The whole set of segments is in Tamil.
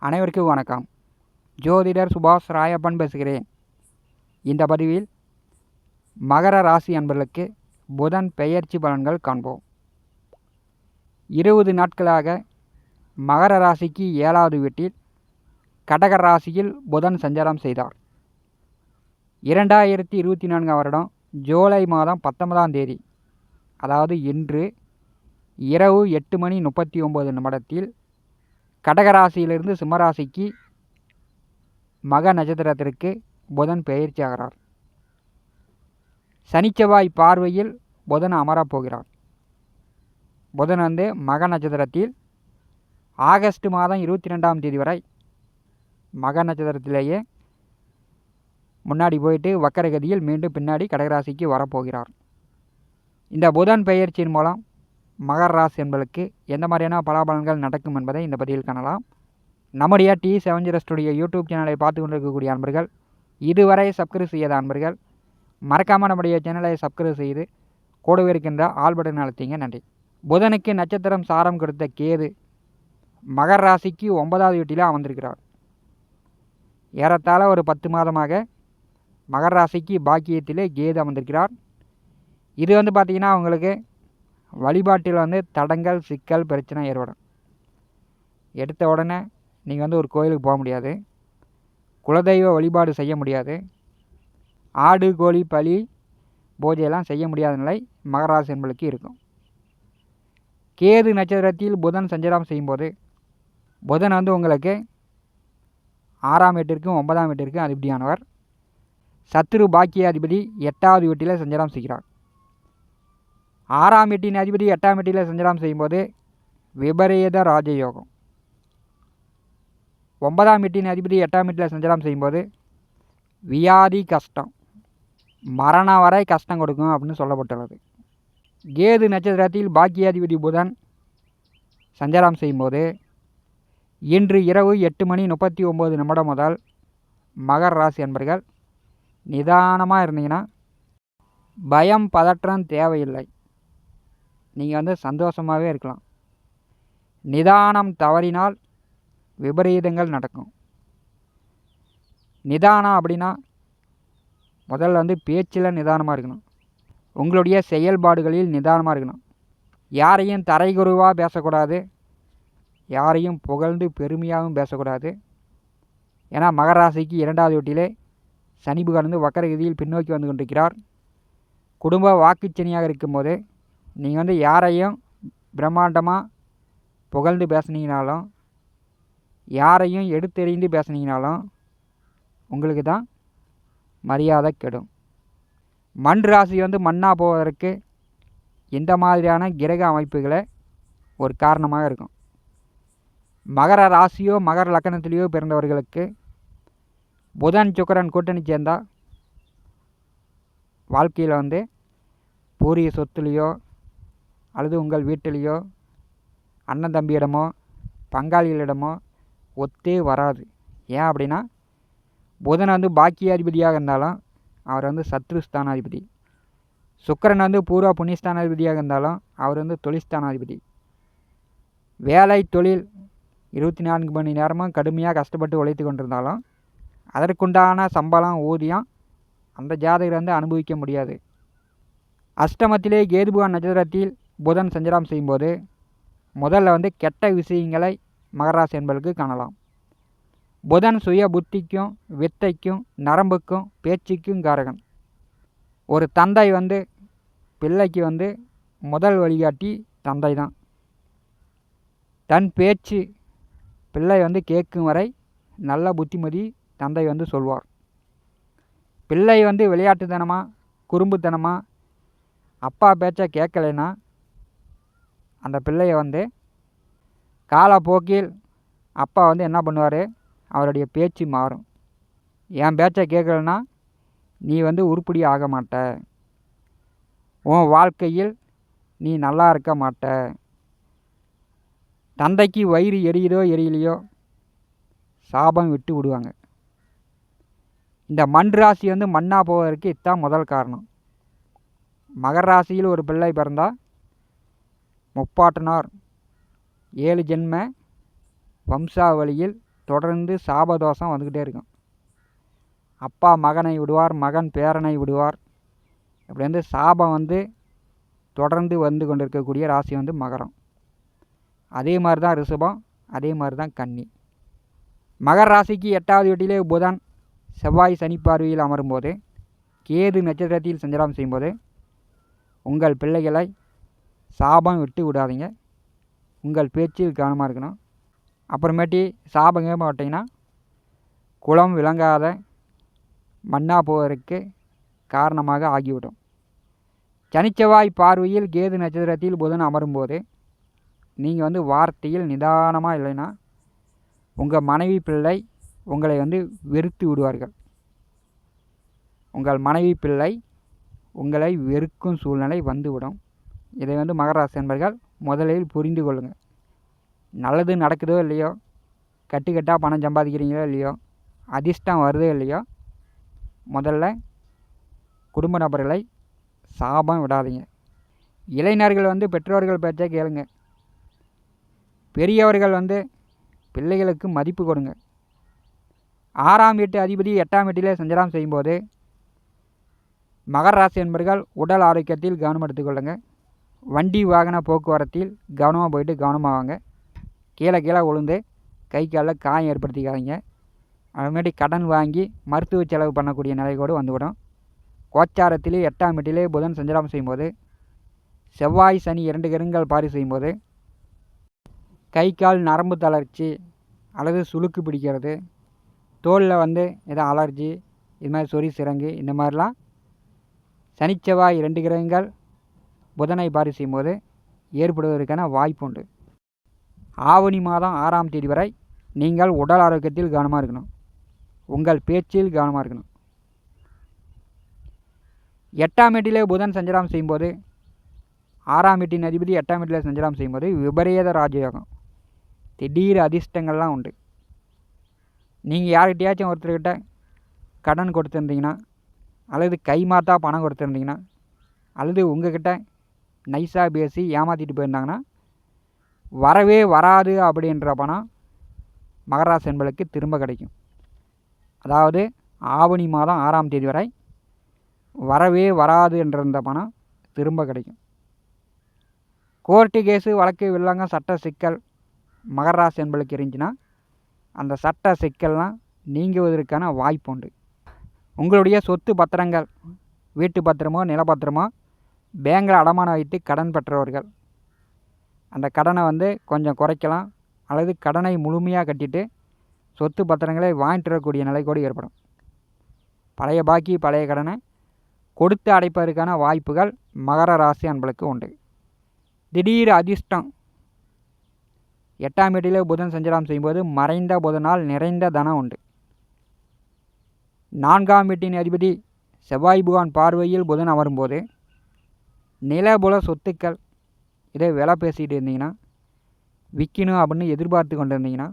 அனைவருக்கும் வணக்கம். ஜோதிடர் சுபாஷ் ராயப்பன் பேசுகிறேன். இந்த பதிவில் மகர ராசி அன்பர்களுக்கு புதன் பெயர்ச்சி பலன்கள் காண்போம். 20 நாட்களாக மகர ராசிக்கு 7வது வீட்டில் கடக ராசியில் புதன் சஞ்சாரம் செய்தார். 2024 வருடம் ஜூலை மாதம் 19ஆம் தேதி, அதாவது இன்று இரவு 8:39 கடகராசியிலிருந்து சிம்மராசிக்கு மக நட்சத்திரத்திற்கு புதன் பெயர்ச்சி ஆகிறார். சனிச்செவ்வாய் பார்வையில் புதன் அமரப் போகிறார். புதன் மக நட்சத்திரத்தில் ஆகஸ்ட் மாதம் 22ஆம் தேதி வரை மக நட்சத்திரத்திலேயே முன்னாடி போயிட்டு வக்கரகதியில் மீண்டும் பின்னாடி கடகராசிக்கு வரப்போகிறார். இந்த புதன் பெயர்ச்சியின் மூலம் மகர ராசி என்பதற்கு எந்த மாதிரியான பலாபலன்கள் நடக்கும் என்பதை இந்த பதிவில் காணலாம். நம்முடைய T70 ஸ்டுடியோ யூடியூப் சேனலை பார்த்து கொண்டிருக்கக்கூடிய அன்பர்கள், இதுவரை சப்ஸ்கிரைப் செய்யாத அன்பர்கள் மறக்காமல் நம்முடைய சேனலை சப்ஸ்கிரைப் செய்து கூடவே இருக்கின்ற ஆல் பட்டன் அழுத்திங்க. நன்றி. புதனுக்கு நட்சத்திரம் சாரம் கொடுத்த கேது மகர ராசிக்கு 9வது வீட்டில் அமர்ந்திருக்கிறார். ஏறத்தாழ ஒரு 10 மாதமாக மகர ராசிக்கு பாக்கியத்திலே கேது அமர்ந்திருக்கிறார். இது பார்த்திங்கன்னா அவங்களுக்கு வழிபாட்டில் தடங்கல், சிக்கல், பிரச்சனை ஏற்படும். எடுத்த உடனே நீங்கள் ஒரு கோயிலுக்கு போக முடியாது, குலதெய்வ வழிபாடு செய்ய முடியாது, ஆடு கோழி பலி பூஜையெல்லாம் செய்ய முடியாத நிலை மகராசி என்பளுக்கு இருக்கும். கேது நட்சத்திரத்தில் புதன் சஞ்சாரம் செய்யும்போது புதன் உங்களுக்கு 6ஆம் வீட்டிற்கும் 9ஆம் வீட்டிற்கும் அதிபதியானவர். சத்துரு பாக்கியாதிபதி 8வது வீட்டில் சஞ்சாரம் செய்கிறார். 6ஆம் வீட்டின் அதிபதி 8ஆம் வீட்டில் சஞ்சாரம் செய்யும்போது விபரீத ராஜயோகம். 9ஆம் வீட்டின் அதிபதி 8ஆம் வீட்டில் சஞ்சாரம் செய்யும்போது வியாதி கஷ்டம், மரணம் வரை கஷ்டம் கொடுக்கும் அப்படின்னு சொல்லப்பட்டுள்ளது. கேது நட்சத்திரத்தில் பாக்கியாதிபதி புதன் சஞ்சாரம் செய்யும்போது இன்று இரவு 8:39 முதல் மகர ராசி அன்பர்கள் நிதானமாக இருந்தீங்கன்னா பயம் பதற்றம் தேவையில்லை. நீங்கள் சந்தோஷமாகவே இருக்கலாம். நிதானம் தவறினால் விபரீதங்கள் நடக்கும். நிதானம் அப்படின்னா முதல்ல பேச்சில் நிதானமாக இருக்கணும். உங்களுடைய செயல்பாடுகளில் நிதானமாக இருக்கணும். யாரையும் தரைகுறைவாக பேசக்கூடாது, யாரையும் புகழ்ந்து பெருமையாகவும் பேசக்கூடாது. ஏன்னா மகர ராசிக்கு 2வது வீட்டிலே சனி புகழ்ந்து வக்கரகதியில் பின்னோக்கி வந்து கொண்டிருக்கிறார். குடும்ப வாக்குச்சனியாக இருக்கும்போது நீங்கள் யாரையும் பிரம்மாண்டமாக புகழ்ந்து பேசுனீங்கனாலும், யாரையும் எடுத்தெறிந்து பேசுனீங்கனாலும் உங்களுக்கு தான் மரியாதை கெடும். மண் ராசி மண்ணாக போவதற்கு இந்த மாதிரியான கிரக அமைப்புகளை ஒரு காரணமாக இருக்கும். மகர ராசியோ மகர லக்கணத்திலேயோ பிறந்தவர்களுக்கு புதன் சுக்கிரன் கூட்டணி சேர்ந்தால் வாழ்க்கையில் பூரிய சொத்துலேயோ அல்லது உங்கள் வீட்டிலேயோ அண்ணன் தம்பியிடமோ பங்காளிகளிடமோ ஒத்தே வராது. ஏன் அப்படின்னா புதன் பாக்கியாதிபதியாக இருந்தாலும் அவர் சத்ருஸ்தானாதிபதி. சுக்கிரன் பூர்வ புண்ணியஸ்தானாதிபதியாக இருந்தாலும் அவர் தொழில்ஸ்தானாதிபதி. வேலை தொழில் 24 மணி நேரமும் கடுமையாக கஷ்டப்பட்டு உழைத்து கொண்டிருந்தாலும் அதற்குண்டான சம்பளம் ஊதியம் அந்த ஜாதகர் அனுபவிக்க முடியாது. அஷ்டமத்திலே கேதுபுகான் நட்சத்திரத்தில் புதன் சஞ்சாரம் செய்யும்போது முதல்ல கெட்ட விஷயங்களை மகராசி என்பதற்கு காணலாம். புதன் சுய புத்திக்கும் வித்தைக்கும் நரம்புக்கும் பேச்சுக்கும் காரகன். ஒரு தந்தை பிள்ளைக்கு முதல் வழிகாட்டி தந்தை தான். தன் பேச்சு பிள்ளை கேட்கும் வரை நல்ல புத்திமதி தந்தை சொல்வார். பிள்ளை விளையாட்டுத்தனமாக குறும்புத்தனமாக அப்பா பேச்சை கேட்கலைன்னா அந்த பிள்ளைய காலப்போக்கில் அப்பா என்ன பண்ணுவார், அவருடைய பேச்சு மாறும். என் பேச்சை கேட்கலன்னா நீ உருப்படி ஆக மாட்ட, உன் வாழ்க்கையில் நீ நல்லா இருக்க மாட்ட. தந்தைக்கு வயிறு எரியுதோ எரியலையோ சாபம் விட்டு விடுவாங்க. இந்த மண் ராசி மண்ணாக போவதற்கு இதுதான் முதல் காரணம். மகர ராசியில் ஒரு பிள்ளை பிறந்தால் முப்பாட்டனார் 7 ஜென்ம வம்சாவளியில் தொடர்ந்து சாபதோஷம் வந்துக்கிட்டே இருக்கும். அப்பா மகனை விடுவார், மகன் பேரனை விடுவார். இப்படி வந்து சாபம் வந்து தொடர்ந்து வந்து கொண்டிருக்கக்கூடிய ராசி வந்து மகரம். அதே மாதிரி தான் ரிஷபம், அதே மாதிரி தான் கன்னி. மகர ராசிக்கு 8வது வீட்டிலே புதன் செவ்வாய் சனி பார்வையில் அமரும்போது, கேது நட்சத்திரத்தில் சஞ்சாரம் செய்யும்போது உங்கள் பிள்ளைகளை சாபம் விட்டு விடாதீங்க. உங்கள் பேச்சில் கவனமாக இருக்கணும். அப்புறமேட்டி சாபம் கேம விட்டிங்கன்னா குலம் விளங்காத மண்ணா போவதற்கு காரணமாக ஆகிவிடும். சனிச்செவ்வாய் பார்வையில் கேது நட்சத்திரத்தில் புதன் அமரும்போது நீங்கள் வந்து வார்த்தையில் நிதானமாக இல்லைன்னா உங்கள் மனைவி பிள்ளை உங்களை வந்து வெறுத்து விடுவார்கள். உங்கள் மனைவி பிள்ளை உங்களை வெறுக்கும் சூழ்நிலை வந்துவிடும். இதை வந்து மகர ராசி என்பர்கள் முதலில் புரிந்து கொள்ளுங்கள். நல்லது நடக்குதோ இல்லையோ, கட்டுக்கட்டாக பணம் சம்பாதிக்கிறீங்களோ இல்லையோ, அதிர்ஷ்டம் வருதோ இல்லையோ, முதல்ல குடும்ப நபர்களை சாபம் விடாதீங்க. இளைஞர்கள் வந்து பெற்றோர்கள் பேச்சை கேளுங்க. பெரியவர்கள் வந்து பிள்ளைகளுக்கு மதிப்பு கொடுங்க. 6ஆம் வீட்டு அதிபதி 8ஆம் வீட்டிலே சஞ்சாரம் செய்யும்போது மகர ராசி என்பர்கள் உடல் ஆரோக்கியத்தில் கவனம் எடுத்துக்கொள்ளுங்க. வண்டி வாகன போக்குவரத்தில் கவனமாக போயிட்டு கவனமாக வாங்க. கீழே விழுந்து கை காலில் காயம் ஏற்படுத்திக்காதீங்க. அதுமாரி கடன் வாங்கி மருத்துவ செலவு பண்ணக்கூடிய நிலையோடு வந்துவிடும். கோச்சாரத்திலே 8ஆம் வீட்டிலே புதன் சஞ்சாரம் செய்யும்போது செவ்வாய் சனி 2 கிரகங்கள் பாரி செய்யும்போது கை கால் நரம்பு தளர்ச்சி அல்லது சுளுக்கு பிடிக்கிறது, தோலில் வந்து ஏதோ அலர்ஜி, இது மாதிரி சொறி சிரங்கு, இந்த மாதிரிலாம் சனிச்செவ்வாய் 2 கிரகங்கள் புதனை பாரி செய்யும்போது ஏற்படுவதற்கான வாய்ப்பு உண்டு. ஆவணி மாதம் 6ஆம் தேதி வரை நீங்கள் உடல் ஆரோக்கியத்தில் கவனமாக இருக்கணும். உங்கள் பேச்சில் கவனமாக இருக்கணும். 8ஆம் வீட்டிலே புதன் சஞ்சாரம் செய்யும்போது 6ஆம் வீட்டின் அதிபதி 8ஆம் வீட்டில் சஞ்சாரம் செய்யும்போது விபரீத ராஜயோகம், திடீர் அதிர்ஷ்டங்கள்லாம் உண்டு. நீங்கள் யார்கிட்டையாச்சும் ஒருத்தர்கிட்ட கடன் கொடுத்துருந்தீங்கன்னா, அல்லது கை மாற்றா பணம் கொடுத்துருந்தீங்கன்னா, அல்லது உங்கள்கிட்ட நைஸாக பேசி ஏமாற்றிட்டு போயிருந்தாங்கன்னா, வரவே வராது அப்படின்ற பணம் மகர ராசி என்பதற்கு திரும்ப கிடைக்கும். அதாவது ஆவணி மாதம் 6ஆம் தேதி வரை வரவே வராது என்ற இந்த பணம் திரும்ப கிடைக்கும். கோர்ட்டு கேஸு வழக்கு வில்லங்கம் சட்ட சிக்கல் மகர ராசி என்பதற்கு இருந்துச்சுன்னா அந்த சட்ட சிக்கல்லாம் நீங்குவதற்கான வாய்ப்பு உண்டு. உங்களுடைய சொத்து பத்திரங்கள், வீட்டு பத்திரமோ நிலப்பத்திரமோ பேங்கில் அடமானம் வைத்து கடன் பெற்றவர்கள் அந்த கடனை வந்து கொஞ்சம் குறைக்கலாம், அல்லது கடனை முழுமையாக கட்டிட்டு சொத்து பத்திரங்களை வாங்கிட்டு வரக்கூடிய நிலை கூட ஏற்படும். பழைய பாக்கி பழைய கடனை கொடுத்து அடைப்பதற்கான வாய்ப்புகள் மகர ராசி அன்பளுக்கு உண்டு. திடீர் அதிர்ஷ்டம் 8ஆம் வீட்டிலே புதன் சஞ்சாரம் செய்யும்போது மறைந்த புதனால் நிறைந்த தனம் உண்டு. 4ஆம் வீட்டின் அதிபதி செவ்வாய் பகவான் பார்வையில் புதன் அமரும்போது நிலபுல சொத்துக்கள் இதை விலை பேசிகிட்டு இருந்தீங்கன்னா, விற்கணும் அப்படின்னு எதிர்பார்த்து கொண்டு இருந்தீங்கன்னா,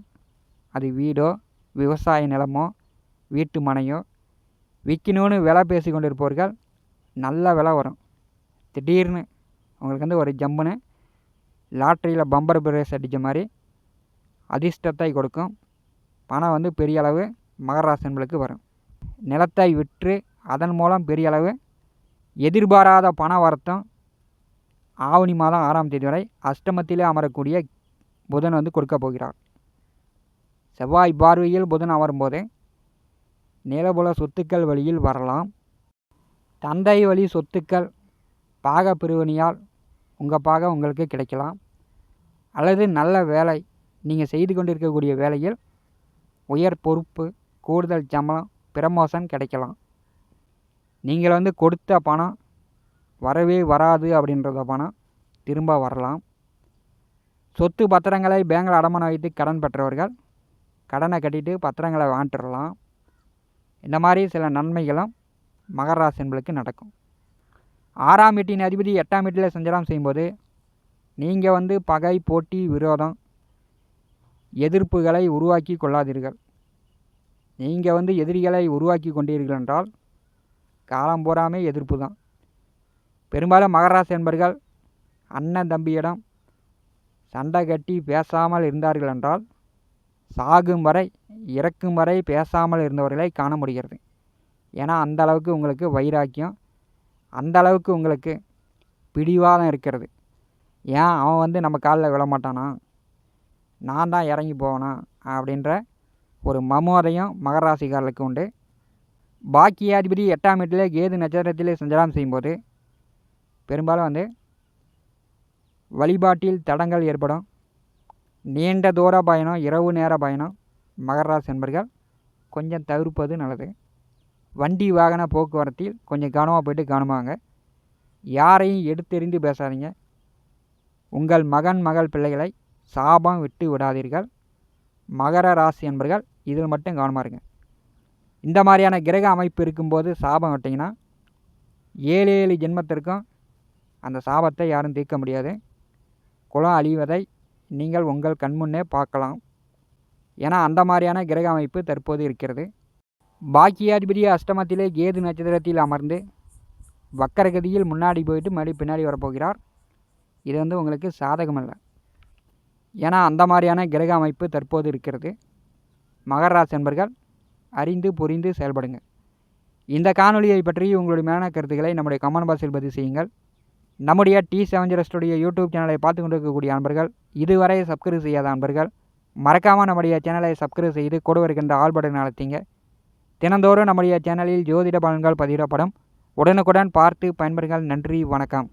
அது வீடோ விவசாய நிலமோ வீட்டு மனையோ விற்கணும்னு விலை பேசி கொண்டு இருப்பவர்கள் நல்ல விலை வரும். திடீர்னு உங்களுக்கு வந்து ஒரு ஜம்முன்னு லாட்ரியில் பம்பர் பிரேஸ் அடித்த மாதிரி அதிர்ஷ்டத்தை கொடுக்கும். பணம் வந்து பெரிய அளவு மகர ராசி என்பளுக்கு வரும். நிலத்தை விற்று அதன் மூலம் பெரிய அளவு எதிர்பாராத பண வரத்தும் ஆவணி மாதம் 6ஆம் தேதி வரை அஷ்டமத்திலே அமரக்கூடிய புதன் வந்து கொடுக்க போகிறார். செவ்வாய் பார்வையில் புதன் அமரும்போது நிலபுல சொத்துக்கள் வழியில் வரலாம். தந்தை வழி சொத்துக்கள் பாக பிரிவினையால் உங்கள் பாக உங்களுக்கு கிடைக்கலாம். அல்லது நல்ல வேலை, நீங்கள் செய்து கொண்டிருக்கக்கூடிய வேலையில் உயர் பொறுப்பு, கூடுதல் சம்பளம், ப்ரமோஷன் கிடைக்கலாம். நீங்கள் வந்து கொடுத்த பணம் வரவே வராது அப்படின்றத பணம் திரும்ப வரலாம். சொத்து பத்திரங்களை பேங்கில் அடமானம் வைத்து கடன் பெற்றவர்கள் கடனை கட்டிட்டு பத்திரங்களை வாங்கிட்டுறலாம். இந்த மாதிரி சில நன்மைகளும் மகர ராசி என்பளுக்கு நடக்கும். 6ஆம் வீட்டின் அதிபதி 8ஆம் வீட்டில் சஞ்சாரம் செய்யும்போது நீங்கள் வந்து பகை, போட்டி, விரோதம், எதிர்ப்புகளை உருவாக்கி கொள்ளாதீர்கள். நீங்கள் வந்து எதிரிகளை உருவாக்கி கொண்டீர்கள் என்றால் காலம் போறாமே எதிர்ப்பு தான். பெரும்பாலும் மகர ராசி என்பர்கள் அண்ணன் தம்பியிடம் சண்டை கட்டி பேசாமல் இருந்தார்கள் என்றால் சாகும் வரை இறக்கும் வரை பேசாமல் இருந்தவர்களை காண முடிகிறது. ஏன்னா அந்த அளவுக்கு உங்களுக்கு வைராக்கியம், அந்த அளவுக்கு உங்களுக்கு பிடிவாதம் இருக்கிறது. ஏன் அவன் நம்ம காலில் விழமாட்டானா, நான் தான் இறங்கி போவேனா அப்படின்ற ஒரு மமோதையும் மகர ராசிக்காரர்களுக்கு உண்டு. பாக்கியாதிபதி 8ஆம் வீட்டிலே கேது நட்சத்திரத்திலே சஞ்சாரம் செய்யும்போது பெரும்பாலும் வழிபாட்டில் தடங்கள் ஏற்படும். நீண்ட தூர பயணம், இரவு நேர பயணம் மகர ராசி என்பர்கள் கொஞ்சம் தவிர்ப்பது நல்லது. வண்டி வாகன போக்குவரத்தில் கொஞ்சம் கவனமாக போய்ட்டு கவனமாங்க. யாரையும் எடுத்தெறிந்து பேசாதீங்க. உங்கள் மகள் பிள்ளைகளை சாபம் விட்டு விடாதீர்கள். மகர ராசி என்பர்கள் இதில் மட்டும் கவனமாக இருங்க. இந்த மாதிரியான கிரக அமைப்பு இருக்கும்போது சாபம் விட்டிங்கன்னா 7 ஜென்மத்திற்கும் அந்த சாபத்தை யாரும் தீர்க்க முடியாது. குலம் அழிவதை நீங்கள் உங்கள் கண்முன்னே பார்க்கலாம். ஏன்னா அந்த மாதிரியான கிரக அமைப்பு தற்போது இருக்கிறது. பாக்கியாதிபதி அஷ்டமத்திலே கேது நட்சத்திரத்தில் அமர்ந்து வக்கரகதியில் முன்னாடி போயிட்டு மறுபடியும் பின்னாடி வரப்போகிறார். இது உங்களுக்கு சாதகமல்ல. ஏன்னா அந்த மாதிரியான கிரக அமைப்பு தற்போது இருக்கிறது. மகர ராசி என்பர்கள் அறிந்து புரிந்து செயல்படுங்க. இந்த காணொலியை பற்றி உங்களுடைய மேலான கருத்துக்களை நம்முடைய கமெண்ட் பாக்ஸில் பதிவு செய்யுங்கள். நம்முடைய T7 ஸ்டுடியோ யூடியூப் சேனலை பார்த்து கொண்டு இருக்கக்கூடிய நண்பர்கள், இதுவரை சப்ஸ்கிரைப் செய்யாத நண்பர்கள் மறக்காமல் நம்முடைய சேனலை சப்ஸ்கிரைப் செய்து கூட வருகின்ற ஆல் பட்டன் அழுத்திங்க. தினந்தோறும் நம்முடைய சேனலில் ஜோதிட பலன்கள் பதிவிடப்படும். உடனுக்குடன் பார்த்து பயன்பெறுங்கள். நன்றி, வணக்கம்.